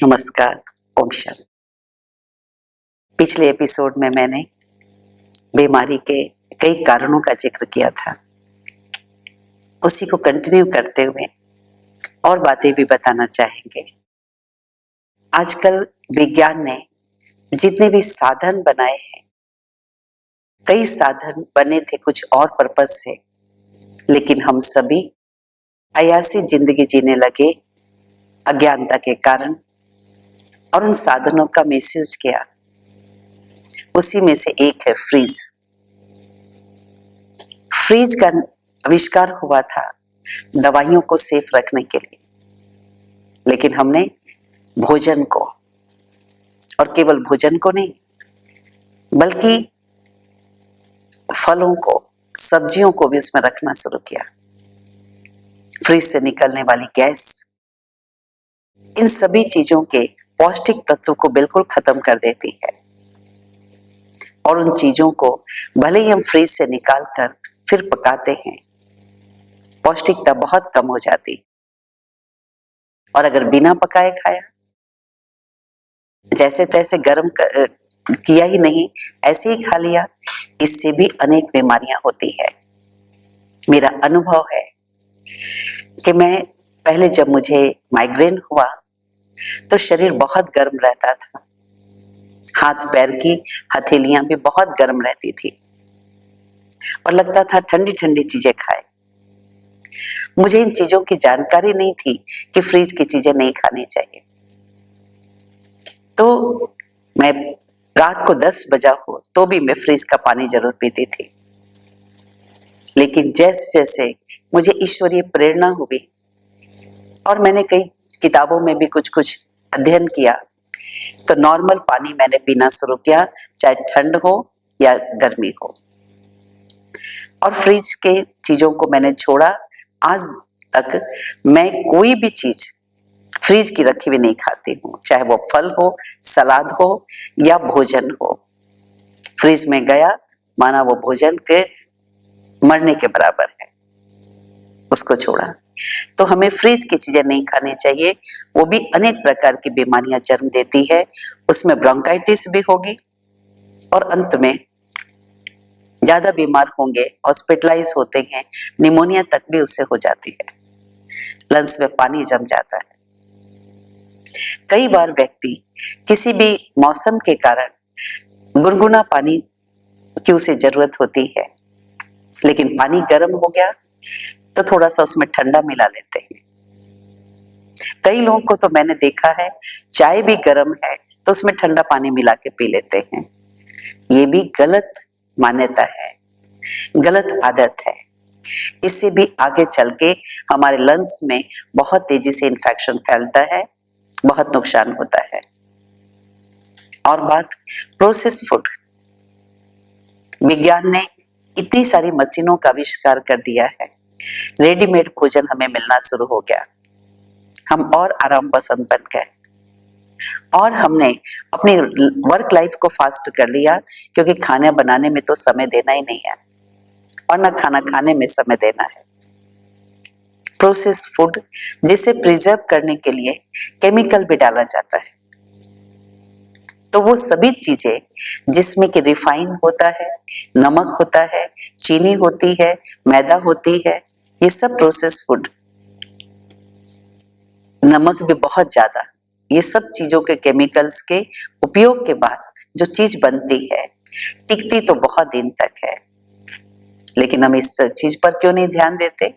नमस्कार, ओम शांति। पिछले एपिसोड में मैंने बीमारी के कई कारणों का जिक्र किया था। उसी को कंटिन्यू करते हुए और बातें भी बताना चाहेंगे। आजकल विज्ञान ने जितने भी साधन बनाए हैं, कई साधन बने थे कुछ और पर्पज से, लेकिन हम सभी अयासी जिंदगी जीने लगे अज्ञानता के कारण और उन साधनों का मिसयूज किया। उसी में से एक है फ्रीज। फ्रीज का आविष्कार हुआ था दवाइयों को सेफ रखने के लिए, लेकिन हमने भोजन को, और केवल भोजन को नहीं बल्कि फलों को, सब्जियों को भी उसमें रखना शुरू किया। फ्रीज से निकलने वाली गैस इन सभी चीजों के पौष्टिक तत्वों को बिल्कुल खत्म कर देती है, और उन चीजों को भले ही हम फ्रीज से निकाल कर फिर पकाते हैं, पौष्टिकता बहुत कम हो जाती। और अगर बिना पकाए खाया, जैसे तैसे गर्म किया ही नहीं, ऐसे ही खा लिया, इससे भी अनेक बीमारियां होती है। मेरा अनुभव है कि मैं पहले जब मुझे माइग्रेन हुआ तो शरीर बहुत गर्म रहता था, हाथ पैर की हथेलियां भी बहुत गर्म रहती थी और लगता था ठंडी ठंडी चीजें खाएं। मुझे इन चीजों की जानकारी नहीं थी कि फ्रीज की चीजें नहीं खानी चाहिए। तो मैं रात को 10 बजा हो तो भी मैं फ्रीज का पानी जरूर पीती थी। लेकिन जैसे जैसे मुझे ईश्वरीय प्रेरणा हुई और मैंने कई किताबों में भी कुछ कुछ अध्ययन किया, तो नॉर्मल पानी मैंने पीना शुरू किया, चाहे ठंड हो या गर्मी हो। और फ्रिज के चीजों को मैंने छोड़ा। आज तक मैं कोई भी चीज फ्रिज की रखी हुई नहीं खाती हूँ, चाहे वो फल हो, सलाद हो या भोजन हो। फ्रिज में गया माना वो भोजन के मरने के बराबर है, उसको छोड़ा। तो हमें फ्रिज की चीजें नहीं खानी चाहिए, वो भी अनेक प्रकार की बीमारियां जन्म देती है। उसमें ब्रोंकाइटिस भी होगी और अंत में ज्यादा बीमार होंगे, हॉस्पिटलाइज होते हैं, निमोनिया तक भी उससे हो जाती है, लंग्स में पानी जम जाता है। कई बार व्यक्ति किसी भी मौसम के कारण गुनगुना पानी की उसे जरूरत होती है, लेकिन पानी गर्म हो गया तो थोड़ा सा उसमें ठंडा मिला लेते हैं। कई लोगों को तो मैंने देखा है, चाय भी गर्म है तो उसमें ठंडा पानी मिला के पी लेते हैं। ये भी गलत मान्यता है, गलत आदत है। इससे भी आगे चल के हमारे लंग्स में बहुत तेजी से इन्फेक्शन फैलता है, बहुत नुकसान होता है। और बात प्रोसेस फूड, विज्ञान ने इतनी सारी मशीनों का आविष्कार कर दिया है, रेडीमेड भोजन हमें मिलना शुरू हो गया, हम और आराम पसंद बन गए और हमने अपनी वर्क लाइफ को फास्ट कर लिया, क्योंकि खाना बनाने में तो समय देना ही नहीं है और ना खाना खाने में समय देना है। प्रोसेस फूड जिसे प्रिजर्व करने के लिए केमिकल भी डाला जाता है, तो वो सभी चीजें जिसमें कि रिफाइन होता है, नमक होता है, चीनी होती है, मैदा होती है, ये सब प्रोसेस फूड, नमक भी बहुत ज्यादा, ये सब चीजों के केमिकल्स के उपयोग के बाद जो चीज बनती है टिकती तो बहुत दिन तक है। लेकिन हम इस चीज पर क्यों नहीं ध्यान देते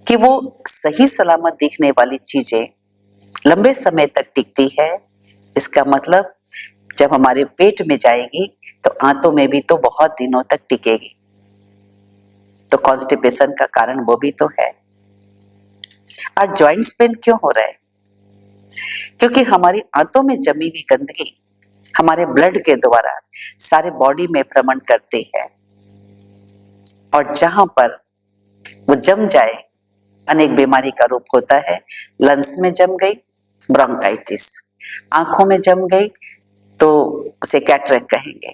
कि वो सही सलामत दिखने वाली चीजें लंबे समय तक टिकती है। इसका मतलब जब हमारे पेट में जाएगी तो आंतों में भी तो बहुत दिनों तक टिकेगी। तो कॉन्स्टिपेशन का कारण वो भी तो है। और जॉइंट्स पेन क्यों हो रहा है? क्योंकि हमारी आंतों में जमी हुई गंदगी हमारे ब्लड के द्वारा सारे बॉडी में भ्रमण करती है, और जहां पर वो जम जाए अनेक बीमारी का रूप होता है। लंग्स में जम गई ब्रोंकाइटिस, आंखों में जम गई तो उसे कैटरेक्ट कहेंगे,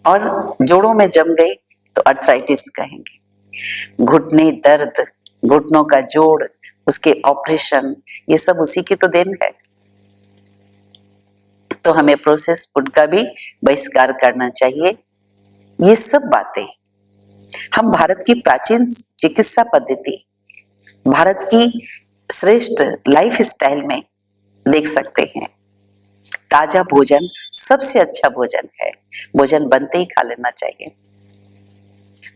और जोड़ों में जम गई तो अर्थराइटिस कहेंगे। घुटने दर्द, घुटनों का जोड़, उसके ऑपरेशन, ये सब उसी की तो देन है। तो हमें प्रोसेस फूड का भी बहिष्कार करना चाहिए। ये सब बातें हम भारत की प्राचीन चिकित्सा पद्धति, भारत की श्रेष्ठ लाइफ स्टाइल में देख सकते हैं। ताजा भोजन सबसे अच्छा भोजन है, भोजन बनते ही खा लेना चाहिए।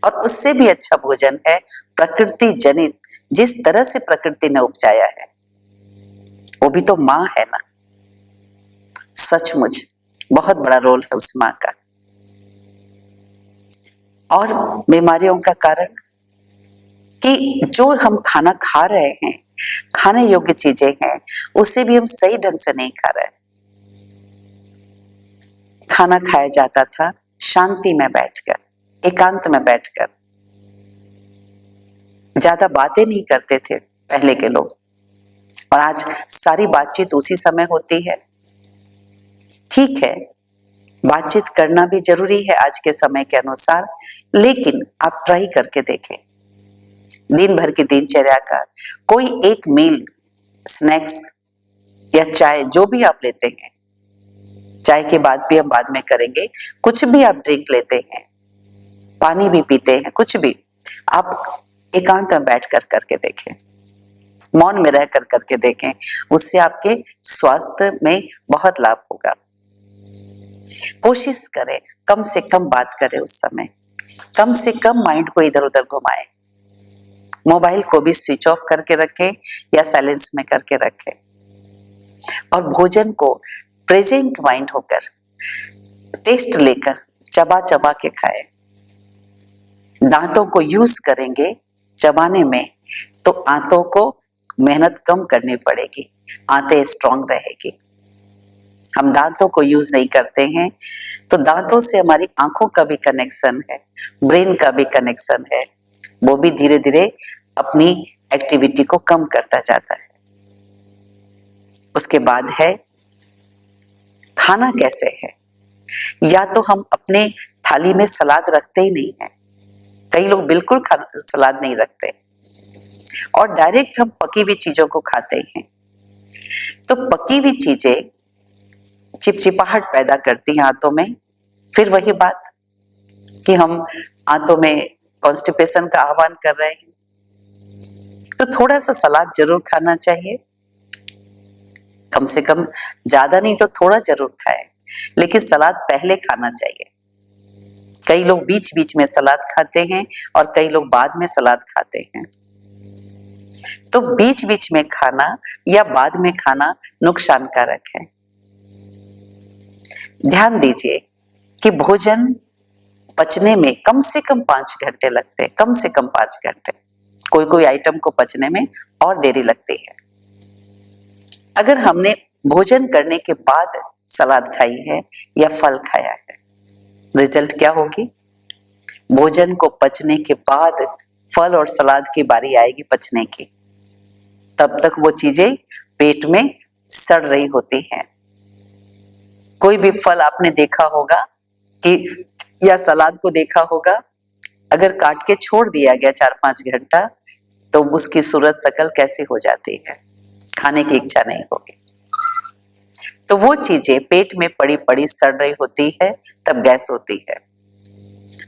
और उससे भी अच्छा भोजन है प्रकृति जनित, जिस तरह से प्रकृति ने उपजाया है, वो भी तो माँ है ना। सचमुच बहुत बड़ा रोल है उस माँ का। और बीमारियों का कारण कि जो हम खाना खा रहे हैं, खाने योग्य चीजें हैं, उसे भी हम सही ढंग से नहीं खा रहे। खाना खाया जाता था शांति में बैठकर, एकांत में बैठकर, ज्यादा बातें नहीं करते थे पहले के लोग, और आज सारी बातचीत उसी समय होती है। ठीक है, बातचीत करना भी जरूरी है आज के समय के अनुसार, लेकिन आप ट्राई करके देखें, दिन भर की दिनचर्या का कोई एक मील, स्नैक्स या चाय, जो भी आप लेते हैं, चाय की बात भी हम बाद में करेंगे, कुछ भी आप ड्रिंक लेते हैं, पानी भी पीते हैं, कुछ भी आप एकांत में बैठ कर करके देखें, मौन में रह कर करके देखें, उससे आपके स्वास्थ्य में बहुत लाभ होगा। कोशिश करें कम से कम बात करें उस समय, कम से कम माइंड को इधर उधर घुमाएं, मोबाइल को भी स्विच ऑफ करके रखें या साइलेंस में करके रखें, और भोजन को प्रेजेंट माइंड होकर, टेस्ट लेकर, चबा चबा के खाएं। दांतों को यूज करेंगे चबाने में, तो आंतों को मेहनत कम करनी पड़ेगी, आंतें स्ट्रांग रहेगी। हम दांतों को यूज नहीं करते हैं, तो दांतों से हमारी आंखों का भी कनेक्शन है, ब्रेन का भी कनेक्शन है, वो भी धीरे धीरे अपनी एक्टिविटी को कम करता जाता है। उसके बाद है खाना कैसे है। या तो हम अपने थाली में सलाद रखते ही नहीं है, कई लोग बिल्कुल सलाद नहीं रखते और डायरेक्ट हम पकी हुई चीजों को खाते हैं। तो पकी हुई चीजें चिपचिपाहट पैदा करती हैं आंतों में, फिर वही बात कि हम आंतों में कॉन्स्टिपेशन का आह्वान कर रहे हैं। तो थोड़ा सा सलाद जरूर खाना चाहिए, कम से कम, ज्यादा नहीं तो थोड़ा जरूर खाएं, लेकिन सलाद पहले खाना चाहिए। कई लोग बीच बीच में सलाद खाते हैं और कई लोग बाद में सलाद खाते हैं। तो बीच बीच में खाना या बाद में खाना नुकसानकारक है। ध्यान दीजिए कि भोजन पचने में कम से कम 5 घंटे लगते हैं, कम से कम 5 घंटे। कोई कोई आइटम को पचने में और देरी लगती है। अगर हमने भोजन करने के बाद सलाद खाई है या फल खाया है, रिजल्ट क्या होगी? भोजन को पचने के बाद फल और सलाद की बारी आएगी पचने की, तब तक वो चीजें पेट में सड़ रही होती हैं। कोई भी फल आपने देखा होगा कि, या सलाद को देखा होगा, अगर काट के छोड़ दिया गया 4-5 घंटा, तो उसकी सूरत शक्ल कैसी हो जाती है, खाने की इच्छा नहीं होगी। तो वो चीजें पेट में पड़ी पड़ी सड़ रही होती है, तब गैस होती है।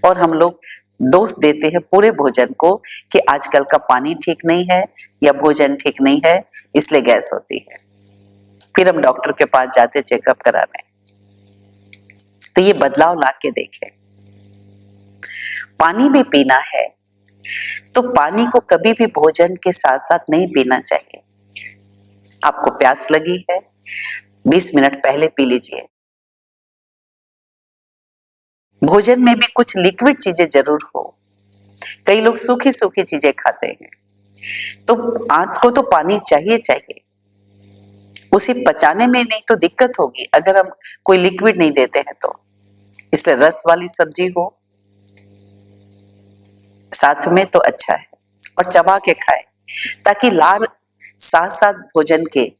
और हम लोग दोष देते हैं पूरे भोजन को कि आजकल का पानी ठीक नहीं है या भोजन ठीक नहीं है, इसलिए गैस होती है। फिर हम डॉक्टर के पास जाते चेकअप कराने। तो ये बदलाव ला के देखें। पानी भी पीना है तो पानी को कभी भी भोजन के साथ साथ नहीं पीना चाहिए। आपको प्यास लगी है, 20 मिनट पहले पी लीजिए। भोजन में भी कुछ लिक्विड चीजें जरूर हो। कई लोग सूखी सूखी चीजें खाते हैं, तो आंत को तो पानी चाहिए चाहिए, उसे पचाने में नहीं तो दिक्कत होगी अगर हम कोई लिक्विड नहीं देते हैं तो। इसलिए रस वाली सब्जी हो साथ में तो अच्छा है, और चबा के खाए ताकि लार साथ साथ भोजन के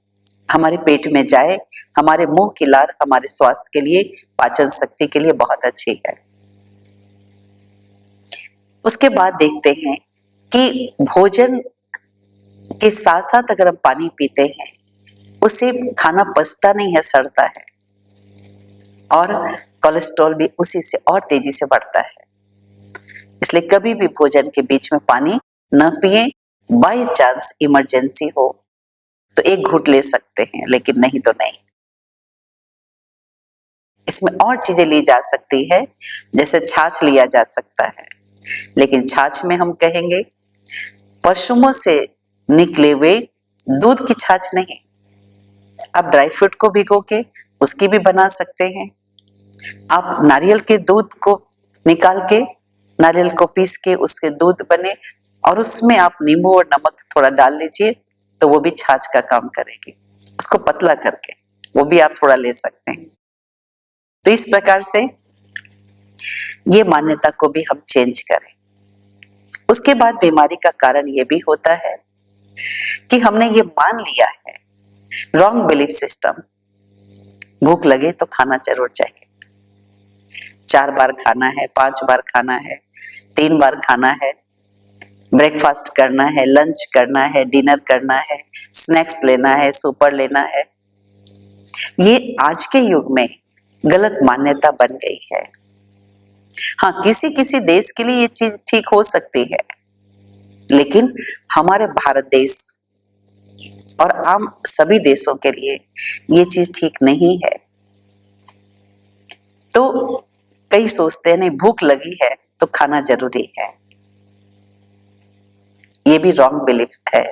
हमारे पेट में जाए। हमारे मुंह की लार हमारे स्वास्थ्य के लिए, पाचन शक्ति के लिए बहुत अच्छी है। उसके बाद देखते हैं कि भोजन के साथ साथ अगर हम पानी पीते हैं, उससे खाना पचता नहीं है, सड़ता है। और कोलेस्ट्रॉल भी उसी से और तेजी से बढ़ता है। इसलिए कभी भी भोजन के बीच में पानी न पिए। बाई चांस इमरजेंसी हो तो एक घूंट ले सकते हैं, लेकिन नहीं तो नहीं। इसमें और चीजें ली जा सकती है, जैसे छाछ लिया जा सकता है, लेकिन छाछ में हम कहेंगे पशुओं से निकले हुए दूध की छाछ नहीं। आप ड्राई फ्रूट को भिगो के उसकी भी बना सकते हैं। आप नारियल के दूध को निकाल के, नारियल को पीस के उसके दूध बने और उसमें आप नींबू और नमक थोड़ा डाल लीजिए, तो वो भी छाछ का काम करेगी। उसको पतला करके वो भी आप थोड़ा ले सकते हैं। तो इस प्रकार से ये मान्यता को भी हम चेंज करें। उसके बाद बीमारी का कारण ये भी होता है कि हमने ये मान लिया है, रॉन्ग बिलीफ सिस्टम, भूख लगे तो खाना जरूर चाहिए। 4 बार खाना है, 5 बार खाना है, 3 बार खाना है, ब्रेकफास्ट करना है, लंच करना है, डिनर करना है, स्नैक्स लेना है, सुपर लेना है। ये आज के युग में गलत मान्यता बन गई है। हाँ, किसी किसी देश के लिए ये चीज ठीक हो सकती है, लेकिन हमारे भारत देश और आम सभी देशों के लिए ये चीज ठीक नहीं है। तो कई सोचते हैं नहीं, भूख लगी है तो खाना जरूरी है। ये भी रॉन्ग बिलीफ है।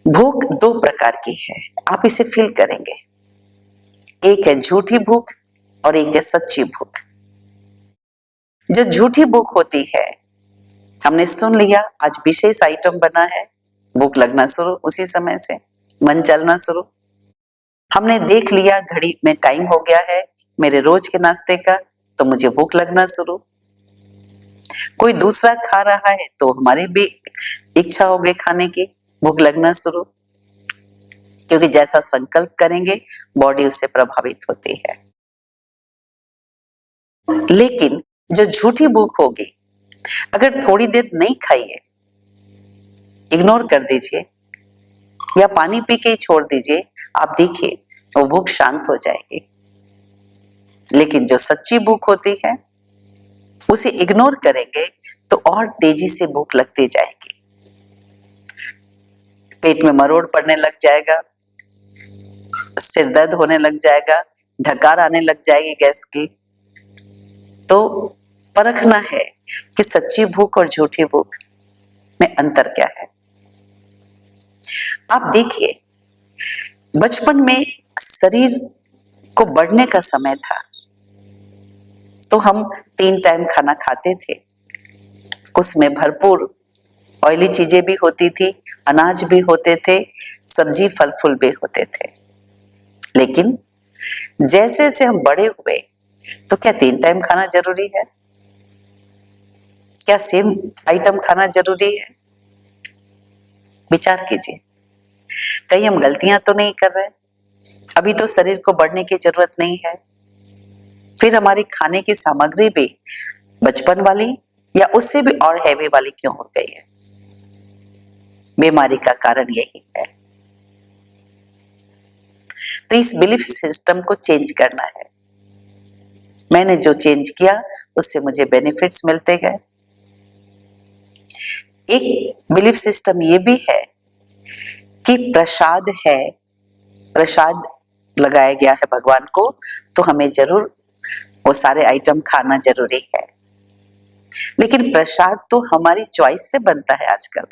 भूख 2 प्रकार की है, आप इसे फील करेंगे। एक है झूठी भूख और एक है सच्ची भूख। जो झूठी भूख होती है, हमने सुन लिया आज विशेष आइटम बना है, भूख लगना शुरू, उसी समय से मन चलना शुरू। हमने देख लिया घड़ी में टाइम हो गया है मेरे रोज के नाश्ते का, तो मुझे भूख लगना शुरू। कोई दूसरा खा रहा है तो हमारी भी इच्छा हो गई खाने की, भूख लगना शुरू। क्योंकि जैसा संकल्प करेंगे बॉडी उससे प्रभावित होती है। लेकिन जो झूठी भूख होगी, अगर थोड़ी देर नहीं खाइए, इग्नोर कर दीजिए या पानी पी के ही छोड़ दीजिए, आप देखिए वो भूख शांत हो जाएगी। लेकिन जो सच्ची भूख होती है, उसे इग्नोर करेंगे तो और तेजी से भूख लगती जाएगी। पेट में मरोड़ पड़ने लग जाएगा, सिर दर्द होने लग जाएगा, ढकार आने लग जाएगी गैस की। तो परखना है कि सच्ची भूख और झूठी भूख में अंतर क्या है। आप देखिए, बचपन में शरीर को बढ़ने का समय था, तो हम 3 टाइम खाना खाते थे। उसमें भरपूर ऑयली चीजें भी होती थी, अनाज भी होते थे, सब्जी फल फूल भी होते थे। लेकिन जैसे जैसे हम बड़े हुए, तो क्या 3 टाइम खाना जरूरी है? क्या सेम आइटम खाना जरूरी है? विचार कीजिए, कहीं हम गलतियां तो नहीं कर रहे? अभी तो शरीर को बढ़ने की जरूरत नहीं है, फिर हमारी खाने की सामग्री भी बचपन वाली या उससे भी और हैवी वाली क्यों हो गई है? बीमारी का कारण यही है। तो इस बिलीफ सिस्टम को चेंज करना है। मैंने जो चेंज किया उससे मुझे बेनिफिट्स मिलते गए। एक बिलीफ सिस्टम ये भी है कि प्रसाद है, प्रसाद लगाया गया है भगवान को, तो हमें जरूर वो सारे आइटम खाना जरूरी है। लेकिन प्रसाद तो हमारी चॉइस से बनता है। आजकल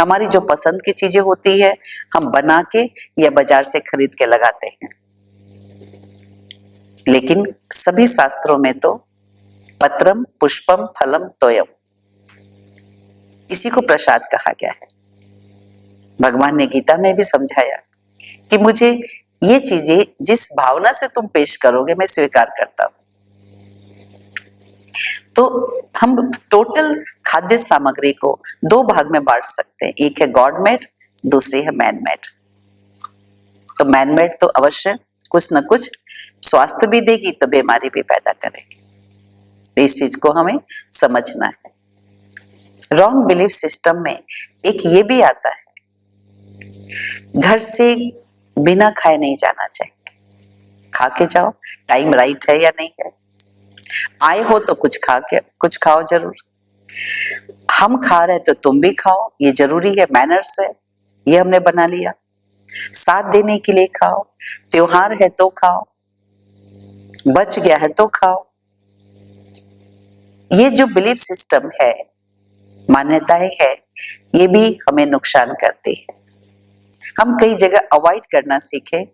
हमारी जो पसंद की चीजें होती है, हम बना के या बाजार से खरीद के लगाते हैं। लेकिन सभी शास्त्रों में तो पत्रम पुष्पम फलम तोयम, इसी को प्रसाद कहा गया है। भगवान ने गीता में भी समझाया कि मुझे ये चीजें जिस भावना से तुम पेश करोगे मैं स्वीकार करता हूं। तो हम टोटल खाद्य सामग्री को 2 भाग में बांट सकते हैं, एक है गॉड मेड, दूसरी है मैन मेड। तो मैन मेड तो अवश्य कुछ न कुछ स्वास्थ्य भी देगी, तो बीमारी भी पैदा करेगी। तो इस चीज को हमें समझना है। रॉन्ग बिलीफ सिस्टम में एक ये भी आता है, घर से बिना खाए नहीं जाना चाहिए, खा के जाओ, टाइम राइट है या नहीं है। आए हो तो कुछ खाओ जरूर। हम खा रहे तो तुम भी खाओ, ये जरूरी है, मैनर्स है, ये हमने बना लिया। साथ देने के लिए खाओ, त्योहार है तो खाओ, बच गया है तो खाओ। ये जो बिलीफ सिस्टम है, मान्यताएं है, ये भी हमें नुकसान करती है। हम कई जगह अवॉइड करना सीखे,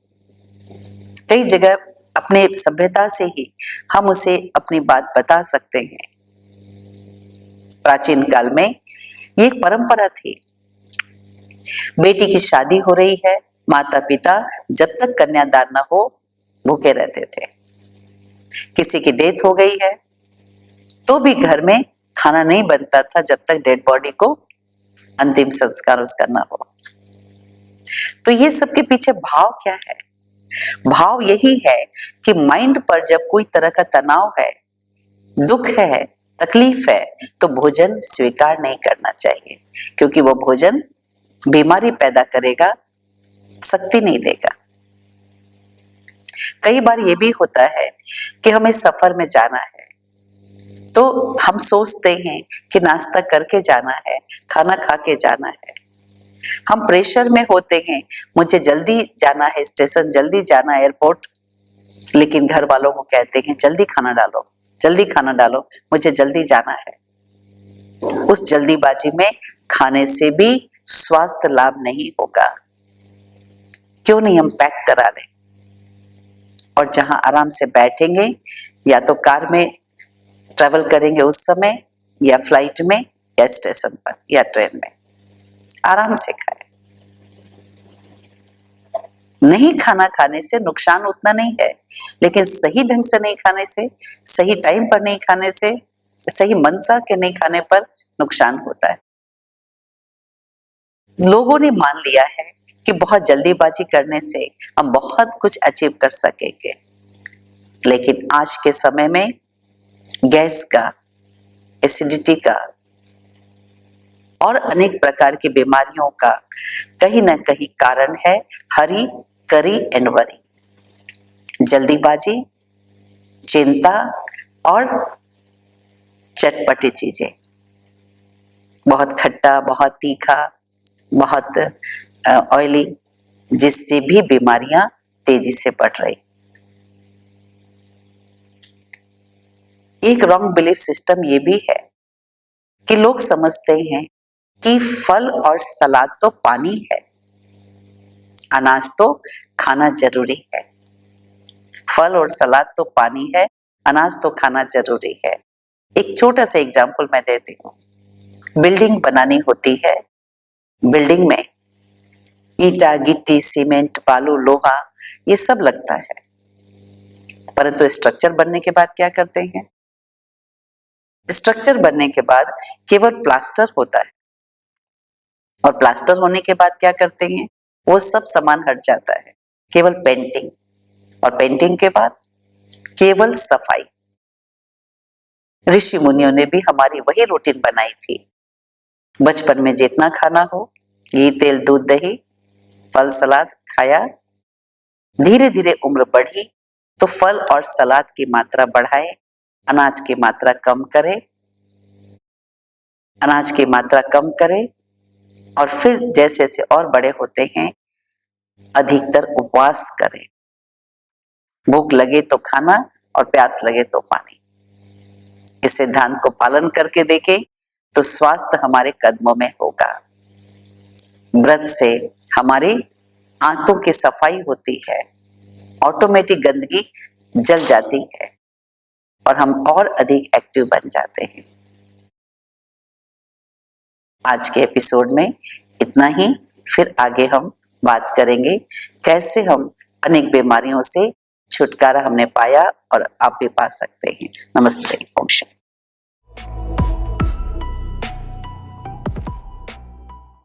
कई जगह अपने सभ्यता से ही हम उसे अपनी बात बता सकते हैं। प्राचीन काल में ये एक परंपरा थी, बेटी की शादी हो रही है, माता पिता जब तक कन्यादान न हो भूखे रहते थे। किसी की डेथ हो गई है तो भी घर में खाना नहीं बनता था जब तक डेड बॉडी को अंतिम संस्कार उसका न हो। तो ये सब के पीछे भाव क्या है? भाव यही है कि माइंड पर जब कोई तरह का तनाव है, दुख है, तकलीफ है, तो भोजन स्वीकार नहीं करना चाहिए, क्योंकि वो भोजन बीमारी पैदा करेगा, शक्ति नहीं देगा। कई बार ये भी होता है कि हमें सफर में जाना है तो हम सोचते हैं कि नाश्ता करके जाना है, खाना खा के जाना है। हम प्रेशर में होते हैं, मुझे जल्दी जाना है स्टेशन, जल्दी जाना है एयरपोर्ट, लेकिन घर वालों को कहते हैं जल्दी खाना डालो, जल्दी खाना डालो, मुझे जल्दी जाना है। उस जल्दीबाजी में खाने से भी स्वास्थ्य लाभ नहीं होगा। क्यों नहीं हम पैक करा लें और जहां आराम से बैठेंगे, या तो कार में ट्रेवल करेंगे उस समय, या फ्लाइट में, या स्टेशन पर, या ट्रेन में, आराम से खाएं। नहीं खाना खाने से नुकसान उतना नहीं है, लेकिन सही ढंग से नहीं खाने से, सही टाइम पर नहीं खाने से, सही मनसा के नहीं खाने पर नुकसान होता है। लोगों ने मान लिया है कि बहुत जल्दीबाजी करने से हम बहुत कुछ अचीव कर सकेंगे, लेकिन आज के समय में गैस का, एसिडिटी का और अनेक प्रकार की बीमारियों का कहीं ना कहीं कारण है हरी, करी एंड वरी। जल्दीबाजी, चिंता और चटपटी चीजें, बहुत खट्टा, बहुत तीखा, बहुत ऑयली, जिससे भी बीमारियां तेजी से बढ़ रही। एक रॉन्ग बिलीफ सिस्टम ये भी है कि लोग समझते हैं कि फल और सलाद तो पानी है, अनाज तो खाना जरूरी है। फल और सलाद तो पानी है, अनाज तो खाना जरूरी है। एक छोटा सा एग्जाम्पल मैं देती हूँ। बिल्डिंग बनानी होती है, बिल्डिंग में ईंटा, गिट्टी, सीमेंट, बालू, लोहा ये सब लगता है, परंतु स्ट्रक्चर बनने के बाद क्या करते हैं? स्ट्रक्चर बनने के बाद केवल प्लास्टर होता है, और प्लास्टर होने के बाद क्या करते हैं? वो सब सामान हट जाता है, केवल पेंटिंग, और पेंटिंग के बाद केवल सफाई। ऋषि मुनियों ने भी हमारी वही रूटीन बनाई थी। बचपन में जितना खाना हो, घी, तेल, दूध, दही, फल, सलाद खाया। धीरे धीरे उम्र बढ़ी तो फल और सलाद की मात्रा बढ़ाए, अनाज की मात्रा कम करे, अनाज की मात्रा कम करे, और फिर जैसे जैसे और बड़े होते हैं अधिकतर उपवास करें। भूख लगे तो खाना और प्यास लगे तो पानी। इस सिद्धांत को पालन करके देखें तो स्वास्थ्य हमारे कदमों में होगा। व्रत से हमारे आंतों की सफाई होती है, ऑटोमेटिक गंदगी जल जाती है और हम और अधिक एक्टिव बन जाते हैं। आज के एपिसोड में इतना ही, फिर आगे हम बात करेंगे कैसे हम अनेक बीमारियों से छुटकारा हमने पाया और आप भी पा सकते हैं। नमस्ते। ओम शांति।